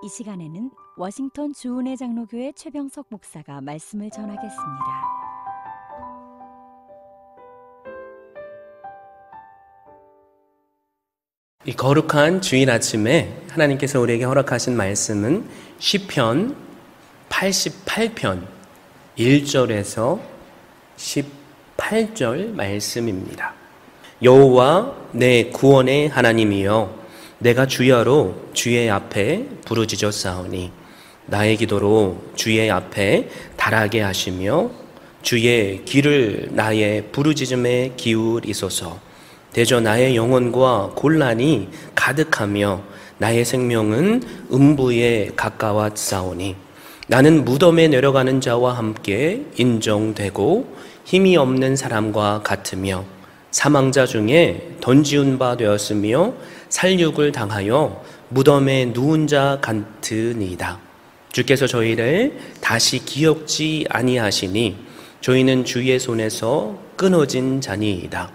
이 시간에는 워싱턴 주은혜 장로교회 최병석 목사가 말씀을 전하겠습니다. 이 거룩한 주일 아침에 하나님께서 우리에게 허락하신 말씀은 시편 88편 1절에서 18절 말씀입니다. 여호와 내 구원의 하나님이여, 내가 주야로 주의 앞에 부르짖었사오니 나의 기도로 주의 앞에 달하게 하시며 주의 귀를 나의 부르짖음에 기울이소서. 대저 나의 영혼과 곤란이 가득하며 나의 생명은 음부에 가까웠사오니 나는 무덤에 내려가는 자와 함께 인정되고 힘이 없는 사람과 같으며 사망자 중에 던지운 바 되었으며 살육을 당하여 무덤에 누운 자 같으니이다. 주께서 저희를 다시 기억지 아니하시니 저희는 주의 손에서 끊어진 자니이다.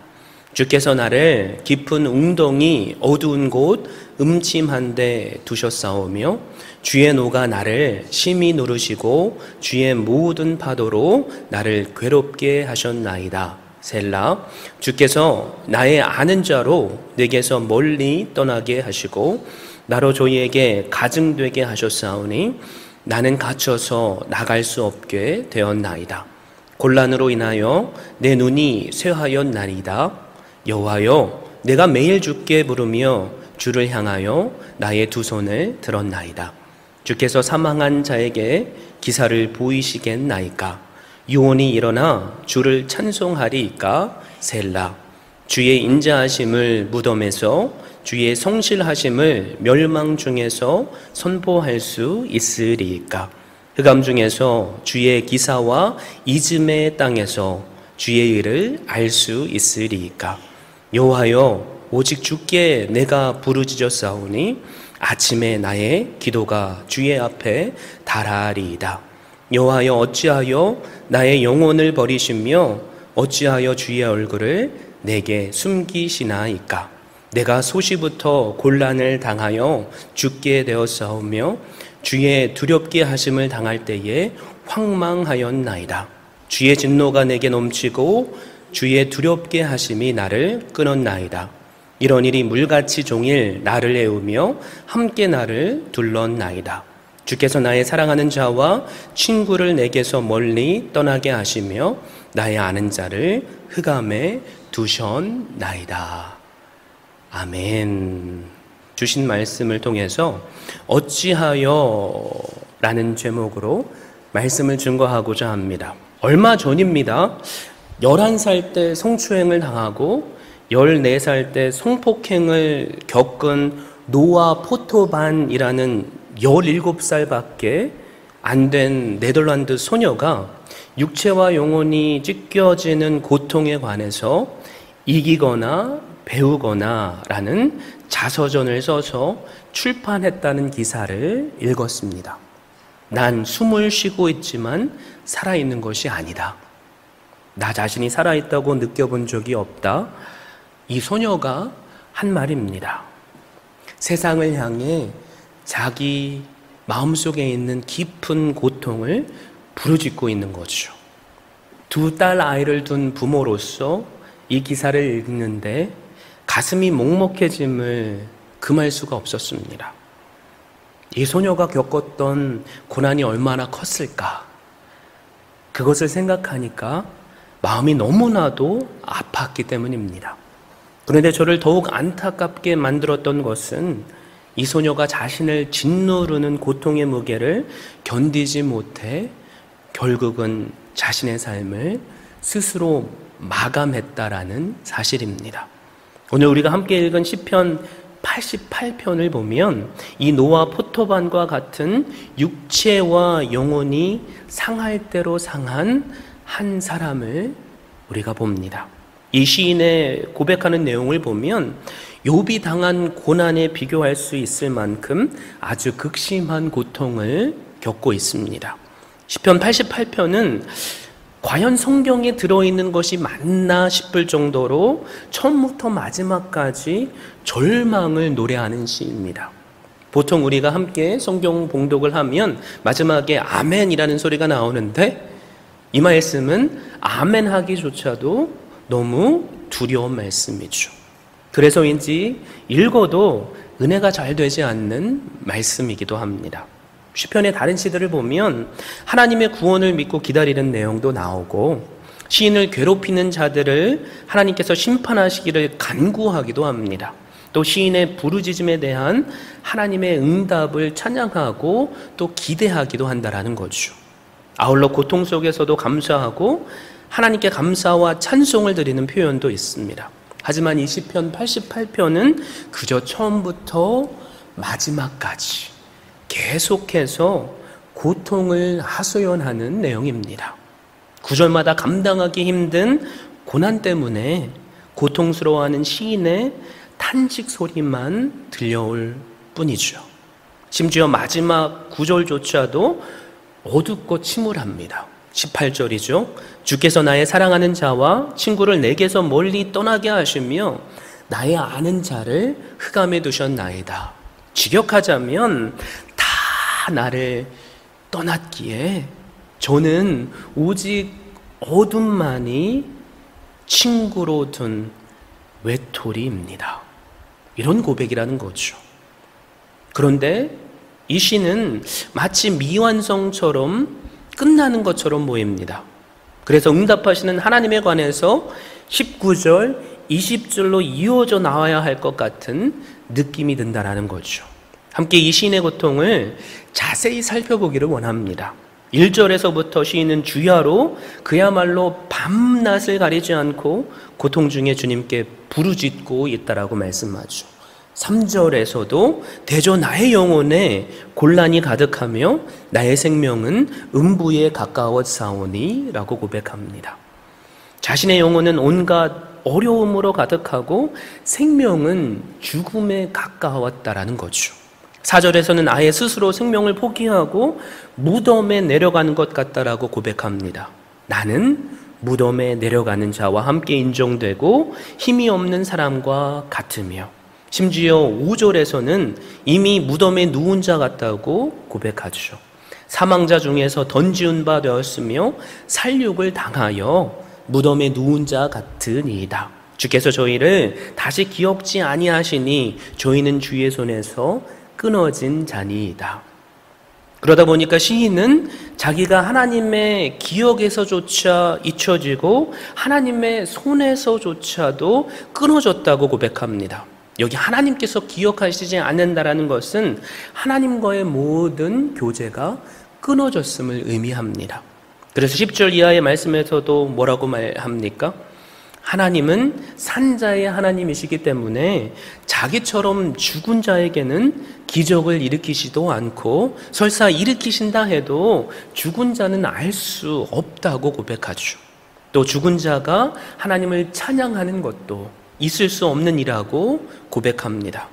주께서 나를 깊은 웅덩이 어두운 곳 음침한 데 두셨사오며 주의 노가 나를 심히 누르시고 주의 모든 파도로 나를 괴롭게 하셨나이다. 셀라. 주께서 나의 아는 자로 내게서 멀리 떠나게 하시고 나로 저희에게 가증되게 하셨사오니 나는 갇혀서 나갈 수 없게 되었나이다. 곤란으로 인하여 내 눈이 쇠하였나이다. 여호와여, 내가 매일 주께 부르며 주를 향하여 나의 두 손을 들었나이다. 주께서 사망한 자에게 기사를 보이시겠나이까? 유온이 일어나 주를 찬송하리이까? 셀라. 주의 인자하심을 무덤에서 주의 성실하심을 멸망 중에서 선포할 수 있으리이까? 흑암 중에서 주의 기사와 이즘의 땅에서 주의 일을 알 수 있으리이까? 여호와여, 오직 주께 내가 부르짖었사오니 아침에 나의 기도가 주의 앞에 달하리이다. 여호와여, 어찌하여 나의 영혼을 버리시며 어찌하여 주의 얼굴을 내게 숨기시나이까? 내가 소시부터 곤란을 당하여 죽게 되었사오며 주의 두렵게 하심을 당할 때에 황망하였나이다. 주의 진노가 내게 넘치고 주의 두렵게 하심이 나를 끊었나이다. 이런 일이 물같이 종일 나를 애우며 함께 나를 둘렀나이다. 주께서 나의 사랑하는 자와 친구를 내게서 멀리 떠나게 하시며 나의 아는 자를 흑암에 두셨나이다. 아멘. 주신 말씀을 통해서 어찌하여 라는 제목으로 말씀을 증거하고자 합니다. 얼마 전입니다. 11살 때 성추행을 당하고 14살 때 성폭행을 겪은 노아 포토반이라는 17살밖에 안 된 네덜란드 소녀가 육체와 영혼이 찢겨지는 고통에 관해서 이기거나 배우거나 라는 자서전을 써서 출판했다는 기사를 읽었습니다. 난 숨을 쉬고 있지만 살아있는 것이 아니다. 나 자신이 살아있다고 느껴본 적이 없다. 이 소녀가 한 말입니다. 세상을 향해 자기 마음속에 있는 깊은 고통을 부르짖고 있는 거죠. 두 딸 아이를 둔 부모로서 이 기사를 읽는데 가슴이 먹먹해짐을 금할 수가 없었습니다. 이 소녀가 겪었던 고난이 얼마나 컸을까? 그것을 생각하니까 마음이 너무나도 아팠기 때문입니다. 그런데 저를 더욱 안타깝게 만들었던 것은 이 소녀가 자신을 짓누르는 고통의 무게를 견디지 못해 결국은 자신의 삶을 스스로 마감했다라는 사실입니다. 오늘 우리가 함께 읽은 시편 88편을 보면 이 노아 포토반과 같은 육체와 영혼이 상할 대로 상한 한 사람을 우리가 봅니다. 이 시인의 고백하는 내용을 보면 욥이 당한 고난에 비교할 수 있을 만큼 아주 극심한 고통을 겪고 있습니다. 시편 88편은 과연 성경에 들어있는 것이 맞나 싶을 정도로 처음부터 마지막까지 절망을 노래하는 시입니다. 보통 우리가 함께 성경 봉독을 하면 마지막에 아멘이라는 소리가 나오는데 이 말씀은 아멘 하기조차도 너무 두려운 말씀이죠. 그래서인지 읽어도 은혜가 잘 되지 않는 말씀이기도 합니다. 시편의 다른 시들을 보면 하나님의 구원을 믿고 기다리는 내용도 나오고 시인을 괴롭히는 자들을 하나님께서 심판하시기를 간구하기도 합니다. 또 시인의 부르짖음에 대한 하나님의 응답을 찬양하고 또 기대하기도 한다라는 거죠. 아울러 고통 속에서도 감사하고 하나님께 감사와 찬송을 드리는 표현도 있습니다. 하지만 이 시편 88편은 그저 처음부터 마지막까지 계속해서 고통을 하소연하는 내용입니다. 구절마다 감당하기 힘든 고난 때문에 고통스러워하는 시인의 탄식 소리만 들려올 뿐이죠. 심지어 마지막 구절조차도 어둡고 침울합니다. 18절이죠. 주께서 나의 사랑하는 자와 친구를 내게서 멀리 떠나게 하시며 나의 아는 자를 흑암에 두셨나이다. 직역하자면 다 나를 떠났기에 저는 오직 어둠만이 친구로 둔 외톨이입니다. 이런 고백이라는 거죠. 그런데 이 시는 마치 미완성처럼 끝나는 것처럼 보입니다. 그래서 응답하시는 하나님에 관해서 19절, 20절로 이어져 나와야 할 것 같은 느낌이 든다는 거죠. 함께 이 시인의 고통을 자세히 살펴보기를 원합니다. 1절에서부터 시인은 주야로 그야말로 밤낮을 가리지 않고 고통 중에 주님께 부르짖고 있다라고 말씀하죠. 3절에서도 대저 나의 영혼에 곤란이 가득하며 나의 생명은 음부에 가까워사오니 라고 고백합니다. 자신의 영혼은 온갖 어려움으로 가득하고 생명은 죽음에 가까웠다라는 거죠. 4절에서는 아예 스스로 생명을 포기하고 무덤에 내려가는 것 같다라고 고백합니다. 나는 무덤에 내려가는 자와 함께 인정되고 힘이 없는 사람과 같으며, 심지어 5절에서는 이미 무덤에 누운 자 같다고 고백하죠. 사망자 중에서 던지운 바 되었으며 살육을 당하여 무덤에 누운 자 같으니이다. 주께서 저희를 다시 기억지 아니하시니 저희는 주의 손에서 끊어진 자니이다. 그러다 보니까 시인은 자기가 하나님의 기억에서조차 잊혀지고 하나님의 손에서조차도 끊어졌다고 고백합니다. 여기 하나님께서 기억하시지 않는다라는 것은 하나님과의 모든 교제가 끊어졌음을 의미합니다. 그래서 10절 이하의 말씀에서도 뭐라고 말합니까? 하나님은 산자의 하나님이시기 때문에 자기처럼 죽은 자에게는 기적을 일으키지도 않고 설사 일으키신다 해도 죽은 자는 알 수 없다고 고백하죠. 또 죽은 자가 하나님을 찬양하는 것도 있을 수 없는 일이라고 고백합니다.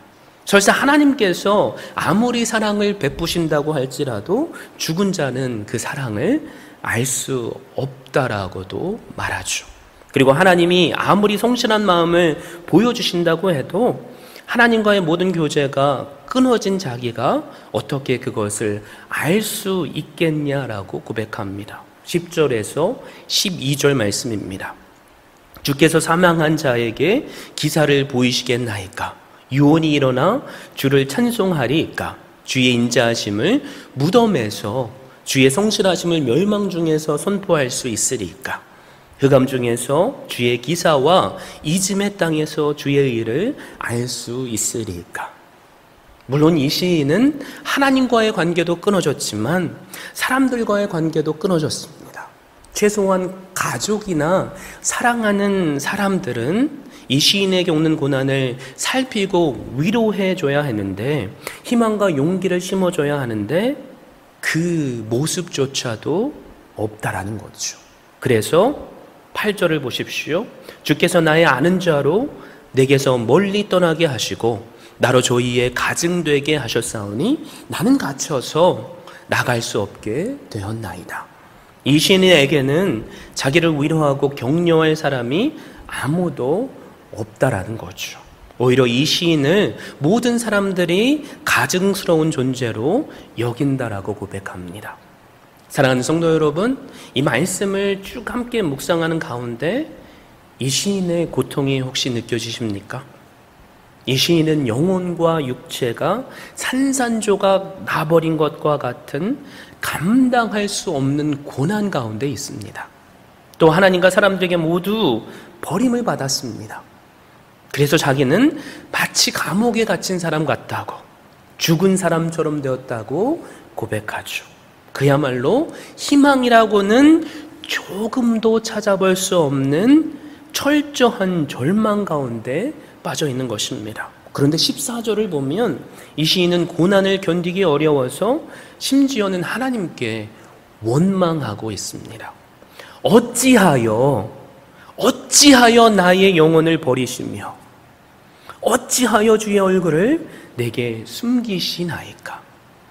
설사 하나님께서 아무리 사랑을 베푸신다고 할지라도 죽은 자는 그 사랑을 알 수 없다라고도 말하죠. 그리고 하나님이 아무리 성실한 마음을 보여주신다고 해도 하나님과의 모든 교제가 끊어진 자기가 어떻게 그것을 알 수 있겠냐라고 고백합니다. 10절에서 12절 말씀입니다. 주께서 사망한 자에게 기사를 보이시겠나이까? 유언이 일어나 주를 찬송하리이까? 주의 인자하심을 무덤에서, 주의 성실하심을 멸망 중에서 선포할 수 있으리이까? 흑암 중에서 주의 기사와 이즘의 땅에서 주의 의를 알 수 있으리이까? 물론 이 시인은 하나님과의 관계도 끊어졌지만 사람들과의 관계도 끊어졌습니다. 최소한 가족이나 사랑하는 사람들은 이 시인에게 오는 고난을 살피고 위로해줘야 하는데, 희망과 용기를 심어줘야 하는데 그 모습조차도 없다라는 거죠. 그래서 8절을 보십시오. 주께서 나의 아는 자로 내게서 멀리 떠나게 하시고 나로 저희의 가증되게 하셨사오니 나는 갇혀서 나갈 수 없게 되었나이다. 이 시인에게는 자기를 위로하고 격려할 사람이 아무도 없다라는 거죠. 오히려 이 시인을 모든 사람들이 가증스러운 존재로 여긴다라고 고백합니다. 사랑하는 성도 여러분, 이 말씀을 쭉 함께 묵상하는 가운데 이 시인의 고통이 혹시 느껴지십니까? 이 시인은 영혼과 육체가 산산조각 나버린 것과 같은 감당할 수 없는 고난 가운데 있습니다. 또 하나님과 사람들에게 모두 버림을 받았습니다. 그래서 자기는 마치 감옥에 갇힌 사람 같다고, 죽은 사람처럼 되었다고 고백하죠. 그야말로 희망이라고는 조금도 찾아볼 수 없는 철저한 절망 가운데 빠져 있는 것입니다. 그런데 14절을 보면 이 시인은 고난을 견디기 어려워서 심지어는 하나님께 원망하고 있습니다. 어찌하여 나의 영혼을 버리시며 어찌하여 주의 얼굴을 내게 숨기시나이까?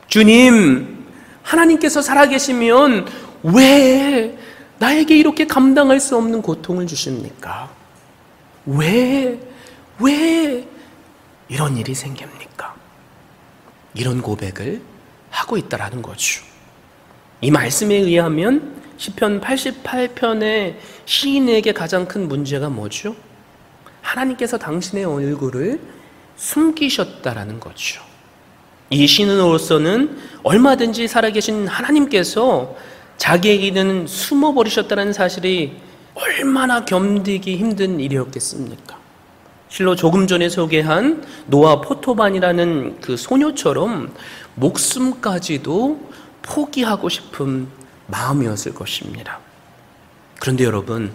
주님, 하나님께서 살아계시면 왜 나에게 이렇게 감당할 수 없는 고통을 주십니까? 왜 이런 일이 생깁니까? 이런 고백을 하고 있다라는 거죠. 이 말씀에 의하면 시편 88편의 시인에게 가장 큰 문제가 뭐죠? 하나님께서 당신의 얼굴을 숨기셨다라는 거죠. 이 시인으로서는 얼마든지 살아계신 하나님께서 자기에게는 숨어버리셨다는 사실이 얼마나 견디기 힘든 일이었겠습니까? 실로 조금 전에 소개한 노아 포토반이라는 그 소녀처럼 목숨까지도 포기하고 싶은 마음이었을 것입니다. 그런데 여러분,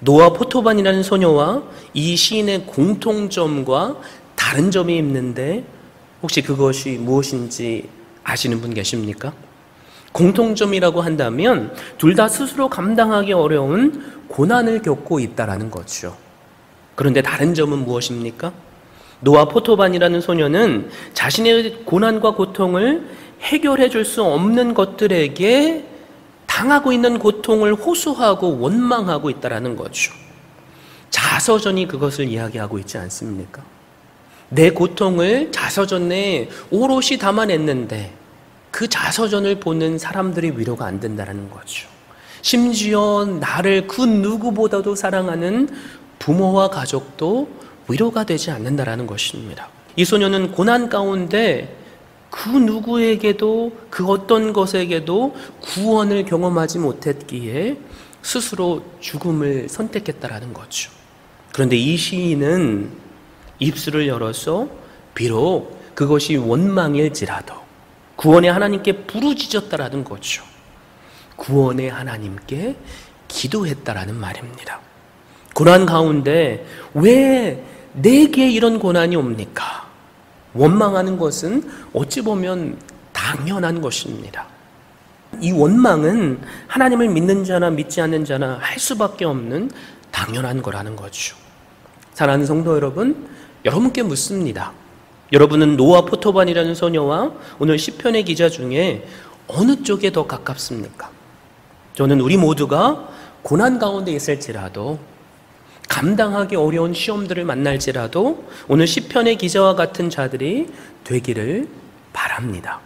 노아 포토반이라는 소녀와 이 시인의 공통점과 다른 점이 있는데 혹시 그것이 무엇인지 아시는 분 계십니까? 공통점이라고 한다면 둘 다 스스로 감당하기 어려운 고난을 겪고 있다라는 거죠. 그런데 다른 점은 무엇입니까? 노아 포토반이라는 소녀는 자신의 고난과 고통을 해결해 줄 수 없는 것들에게 당하고 있는 고통을 호소하고 원망하고 있다라는 거죠. 자서전이 그것을 이야기하고 있지 않습니까? 내 고통을 자서전에 오롯이 담아냈는데 그 자서전을 보는 사람들이 위로가 안 된다는 거죠. 심지어 나를 그 누구보다도 사랑하는 부모와 가족도 위로가 되지 않는다라는 것입니다. 이 소녀는 고난 가운데 그 누구에게도 그 어떤 것에게도 구원을 경험하지 못했기에 스스로 죽음을 선택했다라는 거죠. 그런데 이 시인은 입술을 열어서 비록 그것이 원망일지라도 구원의 하나님께 부르짖었다라는 거죠. 구원의 하나님께 기도했다라는 말입니다. 고난 가운데 왜 내게 이런 고난이 옵니까? 원망하는 것은 어찌 보면 당연한 것입니다. 이 원망은 하나님을 믿는 자나 믿지 않는 자나 할 수밖에 없는 당연한 거라는 거죠. 사랑하는 성도 여러분, 여러분께 묻습니다. 여러분은 노아 포토반이라는 소녀와 오늘 시편의 기자 중에 어느 쪽에 더 가깝습니까? 저는 우리 모두가 고난 가운데 있을지라도 감당하기 어려운 시험들을 만날지라도 오늘 시편의 기자와 같은 자들이 되기를 바랍니다.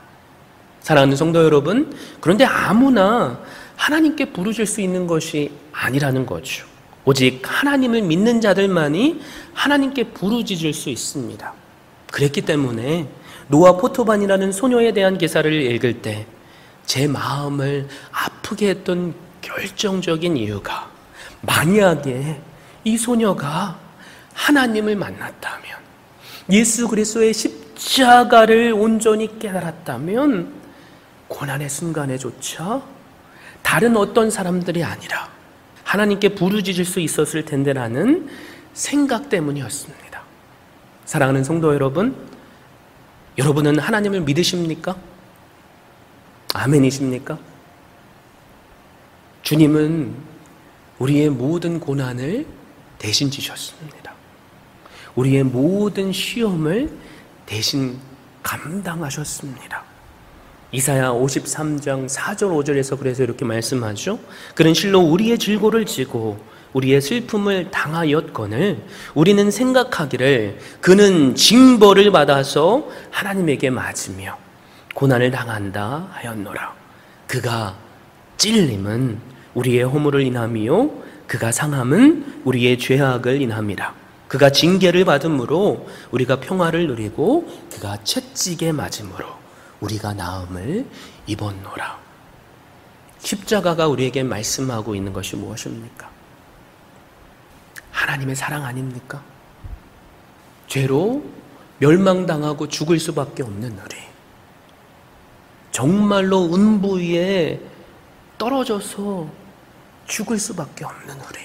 사랑하는 성도 여러분, 그런데 아무나 하나님께 부르실 수 있는 것이 아니라는 거죠. 오직 하나님을 믿는 자들만이 하나님께 부르짖을 수 있습니다. 그랬기 때문에 노아 포토반이라는 소녀에 대한 기사를 읽을 때 제 마음을 아프게 했던 결정적인 이유가, 만약에 이 소녀가 하나님을 만났다면, 예수 그리스도의 십자가를 온전히 깨달았다면 고난의 순간에조차 다른 어떤 사람들이 아니라 하나님께 부르짖을 수 있었을 텐데라는 생각 때문이었습니다. 사랑하는 성도 여러분, 여러분은 하나님을 믿으십니까? 아멘이십니까? 주님은 우리의 모든 고난을 대신 지셨습니다. 우리의 모든 시험을 대신 감당하셨습니다. 이사야 53장 4절 5절에서 그래서 이렇게 말씀하죠. 그는 실로 우리의 질고를 지고 우리의 슬픔을 당하였거늘 우리는 생각하기를 그는 징벌을 받아서 하나님에게 맞으며 고난을 당한다 하였노라. 그가 찔림은 우리의 허물을 인함이요 그가 상함은 우리의 죄악을 인함이라. 그가 징계를 받음으로 우리가 평화를 누리고 그가 채찍에 맞음으로 우리가 나음을 입었노라. 십자가가 우리에게 말씀하고 있는 것이 무엇입니까? 하나님의 사랑 아닙니까? 죄로 멸망당하고 죽을 수밖에 없는 우리, 정말로 음부 위에 떨어져서 죽을 수밖에 없는 우리,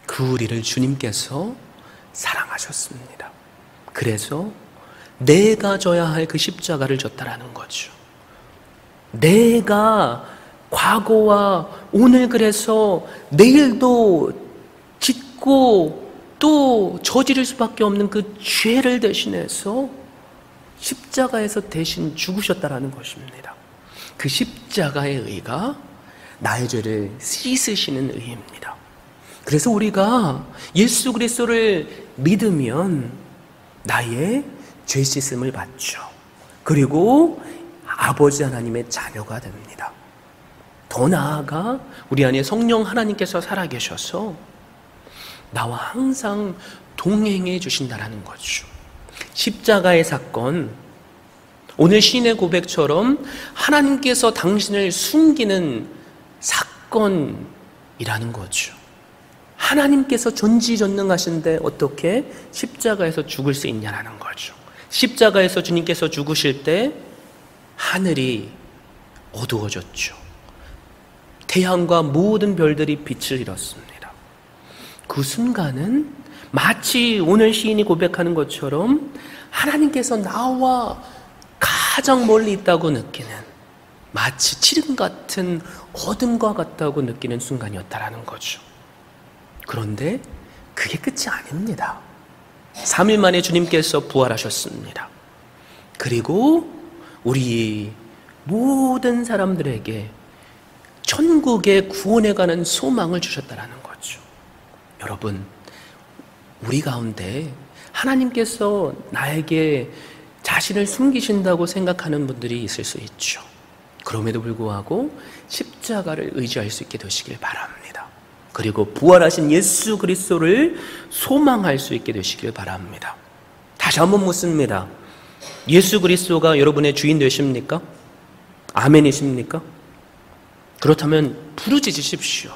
그 우리를 주님께서 사랑하셨습니다. 그래서 내가 져야 할 그 십자가를 졌다라는 거죠. 내가 과거와 오늘, 그래서 내일도 짓고 또 저지를 수밖에 없는 그 죄를 대신해서 십자가에서 대신 죽으셨다라는 것입니다. 그 십자가의 의가 나의 죄를 씻으시는 의입니다. 그래서 우리가 예수 그리스도를 믿으면 나의 죄 씻음을 받죠. 그리고 아버지 하나님의 자녀가 됩니다. 더 나아가 우리 안에 성령 하나님께서 살아계셔서 나와 항상 동행해 주신다는 거죠. 십자가의 사건, 오늘 시인의 고백처럼 하나님께서 당신을 숨기는 사건이라는 거죠. 하나님께서 전지전능하신데 어떻게 십자가에서 죽을 수 있냐라는 거죠. 십자가에서 주님께서 죽으실 때 하늘이 어두워졌죠. 태양과 모든 별들이 빛을 잃었습니다. 그 순간은 마치 오늘 시인이 고백하는 것처럼 하나님께서 나와 가장 멀리 있다고 느끼는, 마치 지름 같은 어둠과 같다고 느끼는 순간이었다라는 거죠. 그런데 그게 끝이 아닙니다. 3일 만에 주님께서 부활하셨습니다. 그리고 우리 모든 사람들에게 천국의 구원에 관한 소망을 주셨다라는 거죠. 여러분, 우리 가운데 하나님께서 나에게 자신을 숨기신다고 생각하는 분들이 있을 수 있죠. 그럼에도 불구하고 십자가를 의지할 수 있게 되시길 바랍니다. 그리고 부활하신 예수 그리스도를 소망할 수 있게 되시길 바랍니다. 다시 한번 묻습니다. 예수 그리스도가 여러분의 주인 되십니까? 아멘이십니까? 그렇다면 부르짖으십시오.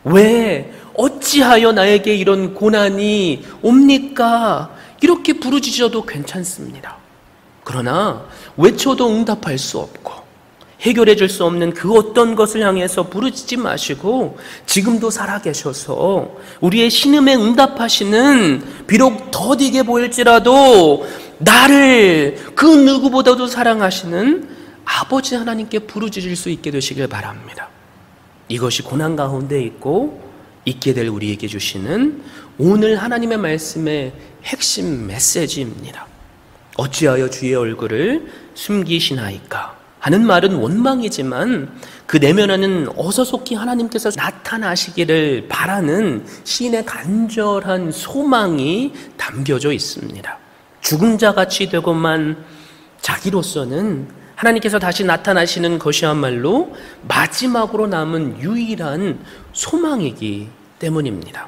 왜 어찌하여 나에게 이런 고난이 옵니까? 이렇게 부르짖어도 괜찮습니다. 그러나 외쳐도 응답할 수 없고 해결해 줄 수 없는 그 어떤 것을 향해서 부르짖지 마시고 지금도 살아계셔서 우리의 신음에 응답하시는, 비록 더디게 보일지라도 나를 그 누구보다도 사랑하시는 아버지 하나님께 부르짖을 수 있게 되시길 바랍니다. 이것이 고난 가운데 있게 될 우리에게 주시는 오늘 하나님의 말씀의 핵심 메시지입니다. 어찌하여 주의 얼굴을 숨기시나이까 하는 말은 원망이지만 그 내면에는 어서속히 하나님께서 나타나시기를 바라는 시인의 간절한 소망이 담겨져 있습니다. 죽은 자같이 되고만 자기로서는 하나님께서 다시 나타나시는 것이야말로 마지막으로 남은 유일한 소망이기 때문입니다.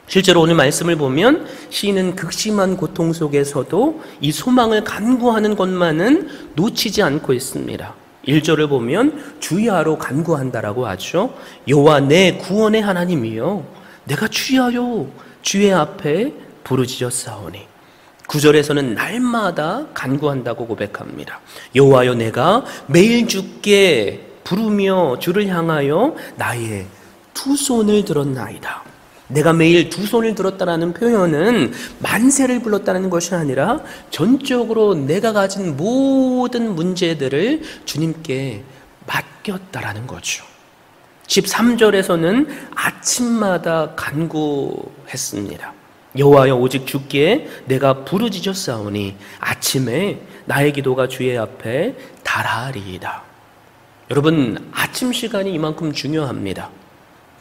실제로 오늘 말씀을 보면 시인은 극심한 고통 속에서도 이 소망을 간구하는 것만은 놓치지 않고 있습니다. 1절을 보면 주야로 간구한다라고 하죠. 여호와 내 구원의 하나님이여, 내가 주야로 주의 앞에 부르짖었사오니. 9절에서는 날마다 간구한다고 고백합니다. 여호와여, 내가 매일 주께 부르며 주를 향하여 나의 두 손을 들었나이다. 내가 매일 두 손을 들었다라는 표현은 만세를 불렀다는 것이 아니라 전적으로 내가 가진 모든 문제들을 주님께 맡겼다라는 거죠. 13절에서는 아침마다 간구했습니다. 여호와여, 오직 주께 내가 부르짖었사오니 아침에 나의 기도가 주의 앞에 달하리이다. 여러분, 아침 시간이 이만큼 중요합니다.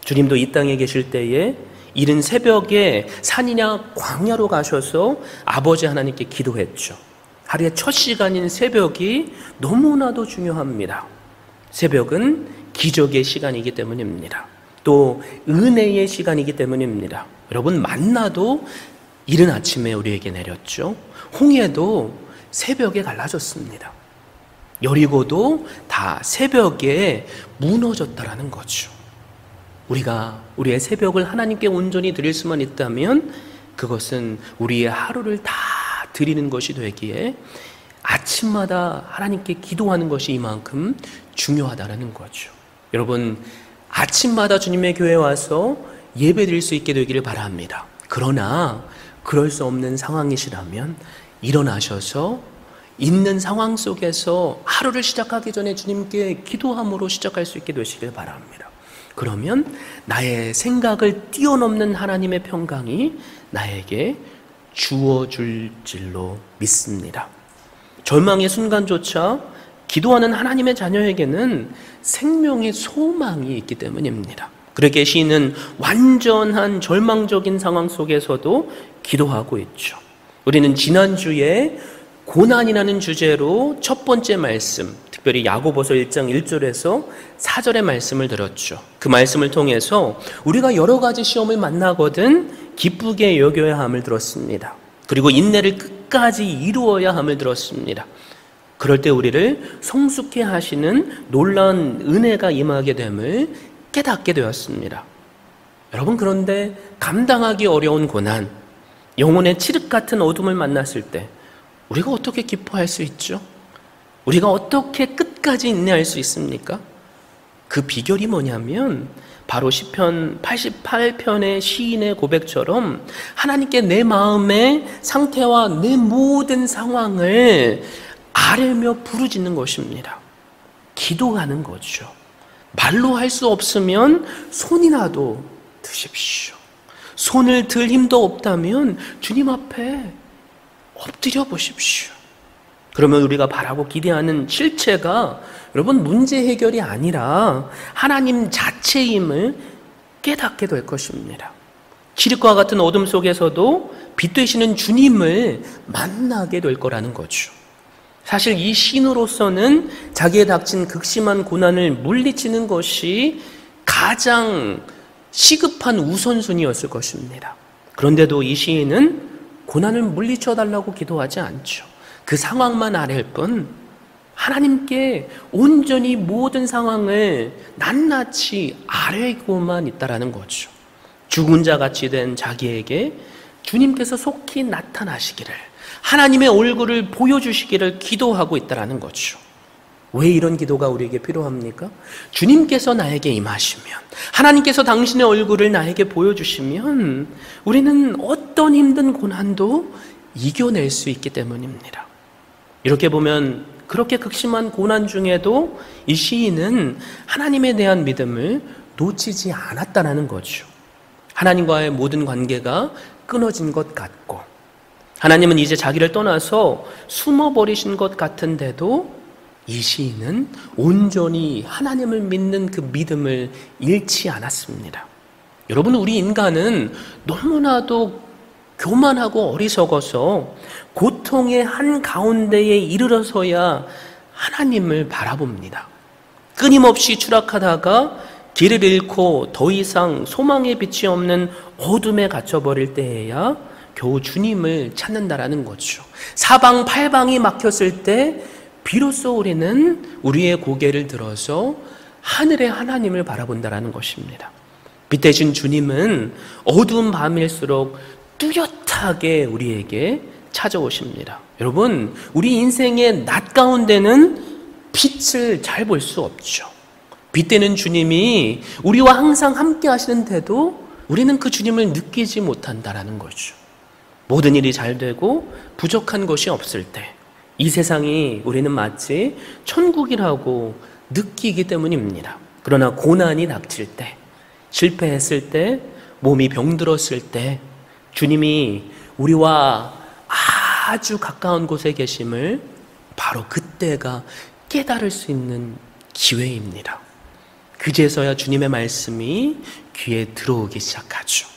주님도 이 땅에 계실 때에 이른 새벽에 산이냐 광야로 가셔서 아버지 하나님께 기도했죠. 하루의 첫 시간인 새벽이 너무나도 중요합니다. 새벽은 기적의 시간이기 때문입니다. 또 은혜의 시간이기 때문입니다. 여러분, 만나도 이른 아침에 우리에게 내렸죠. 홍해도 새벽에 갈라졌습니다. 여리고도 다 새벽에 무너졌다라는 거죠. 우리가 우리의 새벽을 하나님께 온전히 드릴 수만 있다면 그것은 우리의 하루를 다 드리는 것이 되기에 아침마다 하나님께 기도하는 것이 이만큼 중요하다는 거죠. 여러분, 아침마다 주님의 교회에 와서 예배 드릴 수 있게 되기를 바랍니다. 그러나 그럴 수 없는 상황이시라면 일어나셔서 있는 상황 속에서 하루를 시작하기 전에 주님께 기도함으로 시작할 수 있게 되시길 바랍니다. 그러면 나의 생각을 뛰어넘는 하나님의 평강이 나에게 주어줄 줄로 믿습니다. 절망의 순간조차 기도하는 하나님의 자녀에게는 생명의 소망이 있기 때문입니다. 그러기에 시인은 완전한 절망적인 상황 속에서도 기도하고 있죠. 우리는 지난주에 고난이라는 주제로 첫 번째 말씀, 특별히 야고보서 1장 1절에서 4절의 말씀을 들었죠. 그 말씀을 통해서 우리가 여러 가지 시험을 만나거든 기쁘게 여겨야 함을 들었습니다. 그리고 인내를 끝까지 이루어야 함을 들었습니다. 그럴 때 우리를 성숙해 하시는 놀라운 은혜가 임하게 됨을 깨닫게 되었습니다. 여러분, 그런데 감당하기 어려운 고난, 영혼의 칠흑 같은 어둠을 만났을 때 우리가 어떻게 기뻐할 수 있죠? 우리가 어떻게 끝까지 인내할 수 있습니까? 그 비결이 뭐냐면 바로 시편 88편의 시인의 고백처럼 하나님께 내 마음의 상태와 내 모든 상황을 아뢰며 부르짖는 것입니다. 기도하는 거죠. 말로 할 수 없으면 손이라도 드십시오. 손을 들 힘도 없다면 주님 앞에 엎드려 보십시오. 그러면 우리가 바라고 기대하는 실체가 여러분 문제 해결이 아니라 하나님 자체임을 깨닫게 될 것입니다. 칠흑과 같은 어둠 속에서도 빛 되시는 주님을 만나게 될 거라는 거죠. 사실 이 신으로서는 자기에 닥친 극심한 고난을 물리치는 것이 가장 시급한 우선순위였을 것입니다. 그런데도 이 시인은 고난을 물리쳐 달라고 기도하지 않죠. 그 상황만 아랠 뿐 하나님께 온전히 모든 상황을 낱낱이 아뢰고만 있다라는 거죠. 죽은 자 같이 된 자기에게 주님께서 속히 나타나시기를, 하나님의 얼굴을 보여주시기를 기도하고 있다라는 거죠. 왜 이런 기도가 우리에게 필요합니까? 주님께서 나에게 임하시면, 하나님께서 당신의 얼굴을 나에게 보여주시면 우리는 어떤 힘든 고난도 이겨낼 수 있기 때문입니다. 이렇게 보면 그렇게 극심한 고난 중에도 이 시인은 하나님에 대한 믿음을 놓치지 않았다는 거죠. 하나님과의 모든 관계가 끊어진 것 같고, 하나님은 이제 자기를 떠나서 숨어버리신 것 같은데도 이 시인은 온전히 하나님을 믿는 그 믿음을 잃지 않았습니다. 여러분, 우리 인간은 너무나도 교만하고 어리석어서 고통의 한가운데에 이르러서야 하나님을 바라봅니다. 끊임없이 추락하다가 길을 잃고 더 이상 소망의 빛이 없는 어둠에 갇혀버릴 때에야 겨우 주님을 찾는다라는 거죠. 사방팔방이 막혔을 때 비로소 우리는 우리의 고개를 들어서 하늘의 하나님을 바라본다라는 것입니다. 빛 대신 주님은 어두운 밤일수록 뚜렷하게 우리에게 찾아오십니다. 여러분, 우리 인생의 낮 가운데는 빛을 잘 볼 수 없죠. 빛되는 주님이 우리와 항상 함께 하시는데도 우리는 그 주님을 느끼지 못한다라는 거죠. 모든 일이 잘 되고 부족한 것이 없을 때 이 세상이 우리는 마치 천국이라고 느끼기 때문입니다. 그러나 고난이 닥칠 때, 실패했을 때, 몸이 병들었을 때 주님이 우리와 아주 가까운 곳에 계심을 바로 그때가 깨달을 수 있는 기회입니다. 그제서야 주님의 말씀이 귀에 들어오기 시작하죠.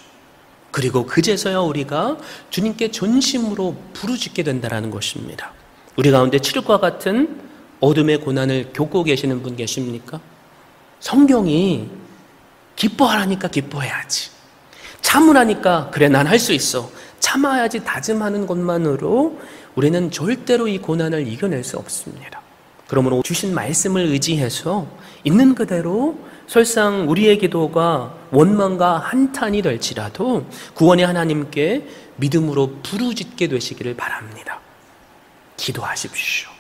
그리고 그제서야 우리가 주님께 전심으로 부르짖게 된다는 것입니다. 우리 가운데 칠흑과 같은 어둠의 고난을 겪고 계시는 분 계십니까? 성경이 기뻐하라니까 기뻐해야지, 참으라니까 그래 난 할 수 있어, 참아야지 다짐하는 것만으로 우리는 절대로 이 고난을 이겨낼 수 없습니다. 그러므로 주신 말씀을 의지해서 있는 그대로 설상 우리의 기도가 원망과 한탄이 될지라도 구원의 하나님께 믿음으로 부르짖게 되시기를 바랍니다. 기도하십시오.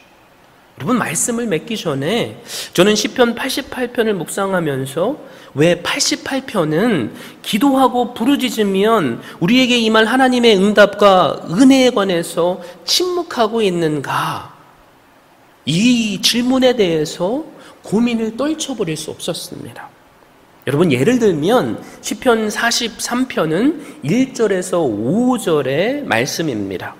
여러분, 말씀을 맺기 전에 저는 시편 88편을 묵상하면서 왜 88편은 기도하고 부르짖으면 우리에게 임할 하나님의 응답과 은혜에 관해서 침묵하고 있는가, 이 질문에 대해서 고민을 떨쳐버릴 수 없었습니다. 여러분, 예를 들면 시편 43편은 1절에서 5절의 말씀입니다.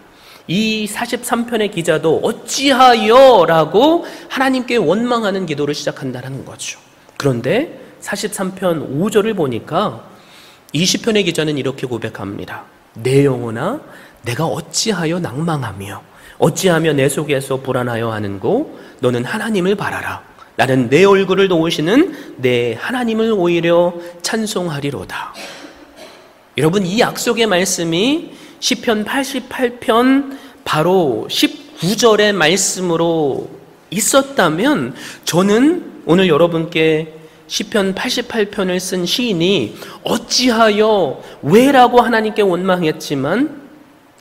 이 43편의 기자도 어찌하여 라고 하나님께 원망하는 기도를 시작한다는 거죠. 그런데 43편 5절을 보니까 이 시편의 기자는 이렇게 고백합니다. 내 영혼아, 내가 어찌하여 낭망하며 어찌하며 내 속에서 불안하여 하는고, 너는 하나님을 바라라. 나는 내 얼굴을 도우시는 내 하나님을 오히려 찬송하리로다. 여러분, 이 약속의 말씀이 시편 88편 바로 19절의 말씀으로 있었다면, 저는 오늘 여러분께 시편 88편을 쓴 시인이 어찌하여, 왜라고 하나님께 원망했지만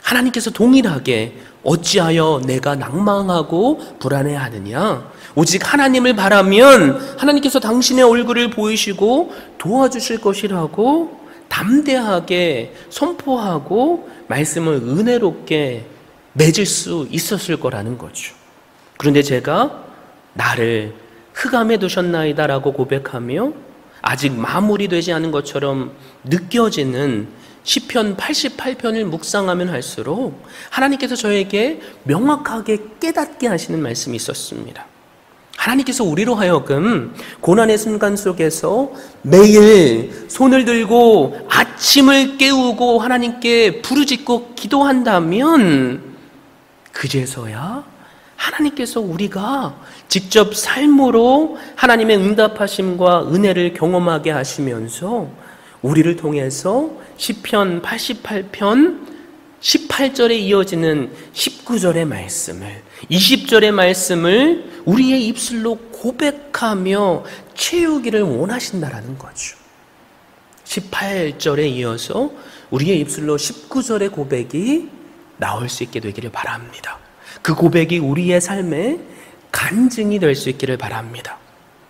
하나님께서 동일하게 어찌하여 내가 낭망하고 불안해하느냐, 오직 하나님을 바라면 하나님께서 당신의 얼굴을 보이시고 도와주실 것이라고 담대하게 선포하고 말씀을 은혜롭게 맺을 수 있었을 거라는 거죠. 그런데 제가 나를 흑암에 두셨나이다 라고 고백하며 아직 마무리되지 않은 것처럼 느껴지는 시편 88편을 묵상하면 할수록 하나님께서 저에게 명확하게 깨닫게 하시는 말씀이 있었습니다. 하나님께서 우리로 하여금 고난의 순간 속에서 매일 손을 들고 아침을 깨우고 하나님께 부르짖고 기도한다면, 그제서야 하나님께서 우리가 직접 삶으로 하나님의 응답하심과 은혜를 경험하게 하시면서 우리를 통해서 시편 88편 18절에 이어지는 19절의 말씀을, 20절의 말씀을 우리의 입술로 고백하며 채우기를 원하신다라는 거죠. 18절에 이어서 우리의 입술로 19절의 고백이 나올 수 있게 되기를 바랍니다. 그 고백이 우리의 삶의 간증이 될 수 있기를 바랍니다.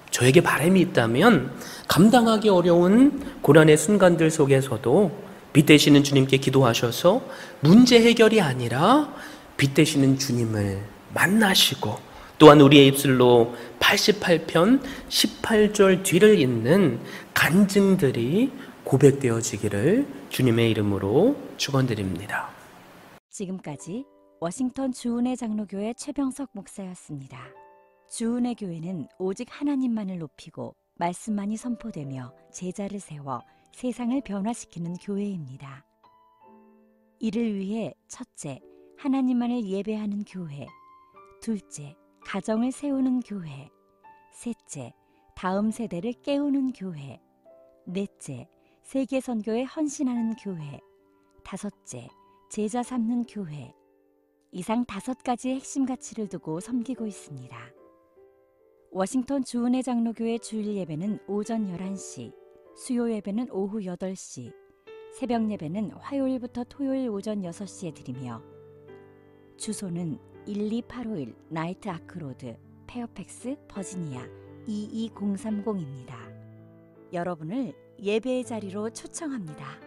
저에게 바람이 있다면 감당하기 어려운 고난의 순간들 속에서도 빛 되시는 주님께 기도하셔서 문제 해결이 아니라 빛 되시는 주님을 만나시고, 또한 우리의 입술로 88편 18절 뒤를 잇는 간증들이 고백되어지기를 주님의 이름으로 축원드립니다. 지금까지 워싱턴 주은혜 장로교회 최병석 목사였습니다. 주은혜 교회는 오직 하나님만을 높이고 말씀만이 선포되며 제자를 세워 세상을 변화시키는 교회입니다. 이를 위해 첫째, 하나님만을 예배하는 교회; 둘째, 가정을 세우는 교회; 셋째, 다음 세대를 깨우는 교회; 넷째, 세계 선교에 헌신하는 교회; 다섯째, 제자 삼는 교회. 이상 5가지의 핵심 가치를 두고 섬기고 있습니다. 워싱턴 주은혜 장로교회 주일 예배는 오전 11시, 수요 예배는 오후 8시, 새벽 예배는 화요일부터 토요일 오전 6시에 드리며, 주소는 12851 나이트 아크로드, 페어팩스, 버지니아 22030입니다. 여러분을 예배의 자리로 초청합니다.